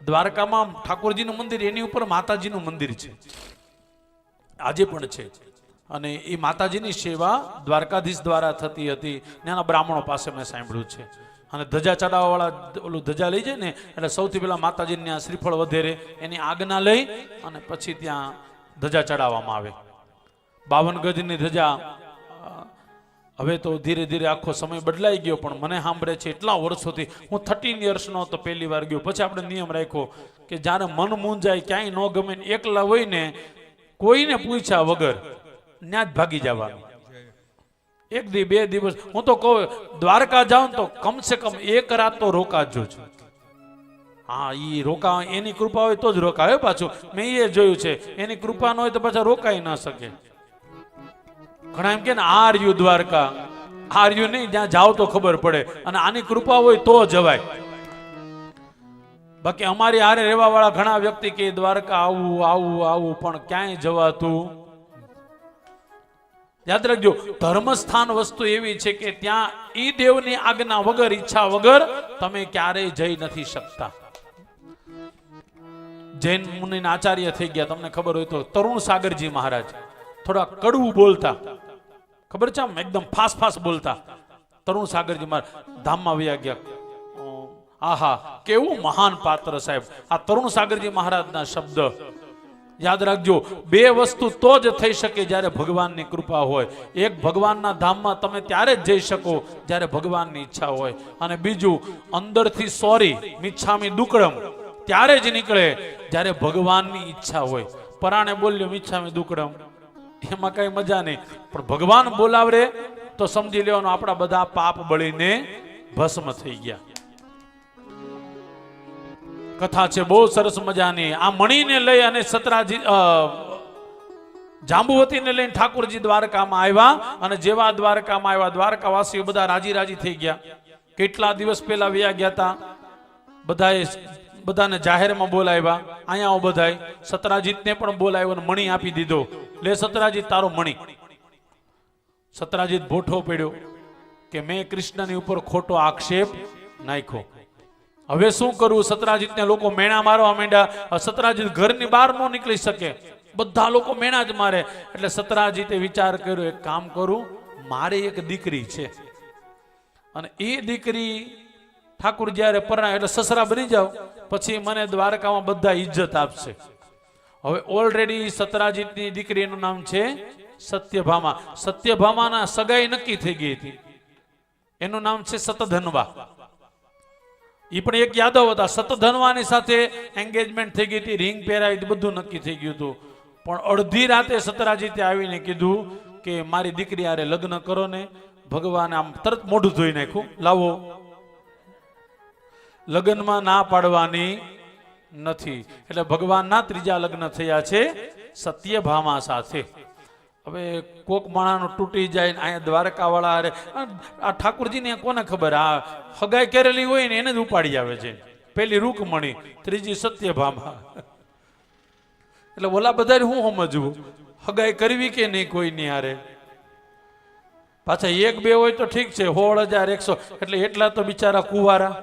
દ્વારકામાં ઠાકોરજીનું મંદિર, એની ઉપર માતાજીનું મંદિર છે, આજે પણ છે. અને એ માતાજીની સેવા દ્વારકાધીશ દ્વારા થતી હતી. નાના બ્રાહ્મણો પાસે મેં સાંભળ્યું છે. અને ધજા ચડાવવા વાળા ઓલું ધજા લઈ જાય ને, એટલે સૌથી પહેલા માતાજીને ત્યાં શ્રીફળ વધેરે એની આજ્ઞા લઈ અને પછી ત્યાં ધજા ચડાવવામાં આવે. 52 ગજની ધજા. હવે તો ધીરે ધીરે આખો સમય બદલાઈ ગયો, પણ મને સાંભળે છે એટલા વર્ષોથી, હું 13 યર્સનો તો પહેલી વાર ગયો. પછી આપણે નિયમ રાખ્યો કે જ્યારે મન મૂંઝાય, ક્યાંય ન ગમે, એકલા હોય ને, કોઈને પૂછ્યા વગર ત્યાં જ ભાગી જવાનું. 1 દી 2 દિવસ, હું તો કહું દ્વારકા જાઉં તો કમસે કમ 1 રાત તો રોકાજો જ. હા, ઈ રોકા, એની કૃપા હોય તો જ રોકાય. પાછું મેં એ જોયું છે, એની કૃપા ન હોય તો પાછા રોકાઈ ન શકે. ઘણા એમ કે ને આર્યુ દ્વારકા, આર્યુ નહીં, જ્યાં જાવ તો ખબર પડે. અને આની કૃપા હોય તો જવાય. બાકી અમારી હારે રહેવા વાળા ઘણા વ્યક્તિ કે દ્વારકા આવું આવું આવું, પણ ક્યાંય જવાતું. યાદ રાખજો, ધર્મસ્થાન વસ્તુ એવી છે કે ત્યાં ઈ દેવની આજ્ઞા વગર, ઈચ્છા વગર તમે ક્યારેય જઈ નથી શકતા. જૈન મુનિના આચાર્ય થઈ ગયા, તમને ખબર હોય તો, તરુણ સાગરજી મહારાજ. થોડા કડવું બોલતા, ખબર છે, આમ એકદમ ફાસ્ટ ફાસ્ટ બોલતા. તરુણ સાગરજી મહારાજ ધામમાં વયા ગયા. આહા, કેવું મહાન પાત્ર સાહેબ. આ તરુણ સાગરજી મહારાજના શબ્દ યાદ રાખજો. 2 વસ્તુ તો જ થઈ શકે જ્યારે ભગવાનની કૃપા હોય. એક, ભગવાનના ધામમાં તમે ત્યારે જ જઈ શકો જ્યારે ભગવાનની ઈચ્છા હોય. અને બીજું, અંદરથી સોરી મિચ્છામી દુક્કડમ ત્યારે જ નીકળે જ્યારે ભગવાનની ઈચ્છા હોય. પરાણે બોલ્યો મિચ્છામી દુક્કડમ, એમાં કઈ મજા નહીં. પણ ભગવાન બોલાવરે તો સમજી લેવાનું આપણા બધા પાપ બળીને ભસ્મ થઈ ગયા. કથા છે બહુ સરસ મજાની. આ મણીને લઈ અને સતરાજી જાંબુવતીને લઈને ઠાકોરજી દ્વારકામાં આવ્યા. અને જેવા દ્વારકામાં આવ્યા, દ્વારકાવાસીઓ બધા રાજી રાજી થઈ ગયા. કેટલા દિવસ પહેલા વયા ગયા હતા. બધાને જાહેરમાં બોલાવ્યા. અહીંયા આવો બધાય. સતરાજીતને પણ બોલાવ્યો અને મણી આપી દીધો. લે સતરાજીત, તારો મણી. સતરાજીત ભોઠો પડ્યો કે મેં કૃષ્ણની ઉપર ખોટો આક્ષેપ નાખ્યો. હવે શું કરવું? સતરાજીતને લોકો મેણા મારવા માંડ્યા. સતરાજીત ઘરની બહાર ન નીકળી શકે, બધા લોકો મેણા જ મારે. એટલે સતરાજીતે વિચાર કર્યો, એક કામ કરું, મારે એક દીકરી છે, અને એ દીકરી ઠાકુર જ્યારે પરણાય એટલે સસરા બની જાવ, પછી મને દ્વારકામાં બધા ઇજ્જત આપશે. હવે ઓલરેડી સતરાજીતની દીકરીનું નામ છે સત્યભામા. સત્યભામાના સગાઈ નક્કી થઈ ગઈ હતી. એનું નામ છે સતધનવા. એ પણ એક યાદવ હતા. સતધનવાની સાથે એન્ગેજમેન્ટ થઈ ગઈ હતી, રિંગ પહેરાવી હતી, બધું નક્કી થઈ ગયું હતું. પણ અડધી રાતે સતરાજીતે આવીને કીધું કે મારી દીકરી હારે લગ્ન કરો ને. ભગવાને આમ તરત મોઢું ધોઈ નાખ્યું, લાવો. લગ્નમાં ના પાડવાની નથી. એટલે ભગવાનના 3જા લગ્ન થયા છે સત્યભામા સાથે. હવે કોક માણાનું તૂટી જાય ને અહીંયા દ્વારકા વાળા હારે. આ ઠાકોરજીને કોને ખબર, આ હગાઈ કરેલી હોય ને એને જ ઉપાડી આવે છે. પેલી રૂકમણી, 3જી સત્યભામા. એટલે ઓલા બધા હું સમજવું, હગાઈ કરવી કે નહીં કોઈની હારે. પાછા 1-2 હોય તો ઠીક છે, 16,100 એટલે એટલા તો બિચારા કુવારા.